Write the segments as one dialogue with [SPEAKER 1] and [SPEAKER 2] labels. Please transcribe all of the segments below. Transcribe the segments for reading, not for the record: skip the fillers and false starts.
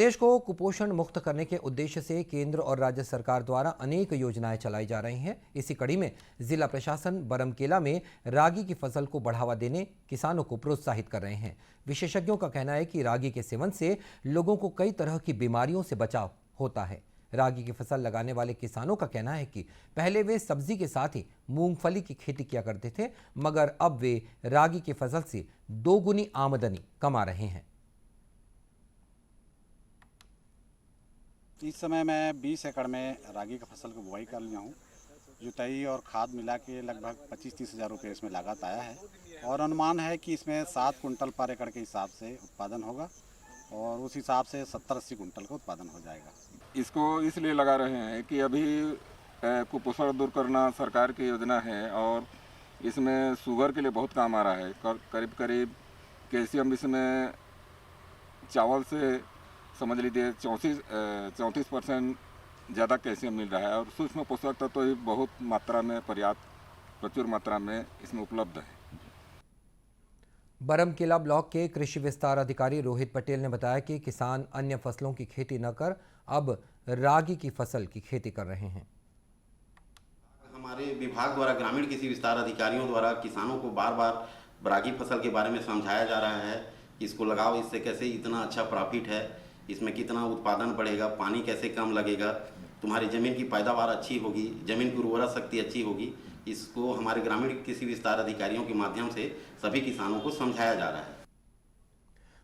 [SPEAKER 1] देश को कुपोषण मुक्त करने के उद्देश्य से केंद्र और राज्य सरकार द्वारा अनेक योजनाएं चलाई जा रही हैं। इसी कड़ी में जिला प्रशासन बरमकेला में रागी की फसल को बढ़ावा देने किसानों को प्रोत्साहित कर रहे हैं। विशेषज्ञों का कहना है कि रागी के सेवन से लोगों को कई तरह की बीमारियों से बचाव होता है। रागी की फसल लगाने वाले किसानों का कहना है कि पहले वे सब्जी के साथ ही मूंगफली की खेती किया करते थे, मगर अब वे रागी की फसल से दोगुनी आमदनी कमा रहे हैं।
[SPEAKER 2] इस समय मैं 20 एकड़ में रागी की फसल की बुआई कर लिया हूँ। जुताई और खाद मिला के लगभग 25-30 हज़ार रुपये इसमें लागत आया है और अनुमान है कि इसमें 7 कुंटल पर एकड़ के हिसाब से उत्पादन होगा और उस हिसाब से 70-80 कुंटल का उत्पादन हो जाएगा।
[SPEAKER 3] इसको इसलिए लगा रहे हैं कि अभी कुपोषण दूर करना सरकार की योजना है और इसमें शुगर के लिए बहुत काम आ रहा है। करीब करीब कैल्शियम इसमें चावल से समझ लीजिए 34% ज़्यादा कैल्शियम मिल रहा है और सूक्ष्म पोषक तत्व तो बहुत मात्रा में प्रचुर मात्रा में इसमें उपलब्ध है।
[SPEAKER 1] बरमकेला ब्लॉक के कृषि विस्तार अधिकारी रोहित पटेल ने बताया कि किसान अन्य फसलों की खेती न कर अब रागी की फसल की खेती कर रहे हैं।
[SPEAKER 4] हमारे विभाग द्वारा ग्रामीण कृषि विस्तार अधिकारियों द्वारा किसानों को बार बार रागी फसल के बारे में समझाया जा रहा है कि इसको लगाओ, इससे कैसे इतना अच्छा प्रॉफिट है, इसमें कितना उत्पादन बढ़ेगा, पानी कैसे कम लगेगा, तुम्हारी ज़मीन की पैदावार अच्छी होगी, ज़मीन की उर्वरा शक्ति अच्छी होगी। इसको हमारे ग्रामीण कृषि विस्तार अधिकारियों के माध्यम से सभी किसानों को समझाया जा रहा है।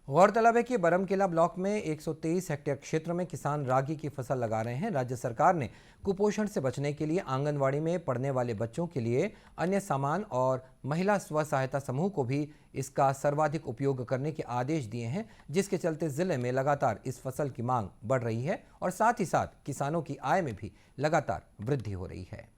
[SPEAKER 1] गौरतलब है कि बरमकेला ब्लॉक में 123 हेक्टेयर क्षेत्र में किसान रागी की फसल लगा रहे हैं। राज्य सरकार ने कुपोषण से बचने के लिए आंगनवाड़ी में पढ़ने वाले बच्चों के लिए अन्य सामान और महिला स्व सहायता समूह को भी इसका सर्वाधिक उपयोग करने के आदेश दिए हैं, जिसके चलते जिले में लगातार इस फसल की मांग बढ़ रही है और साथ ही साथ किसानों की आय में भी लगातार वृद्धि हो रही है।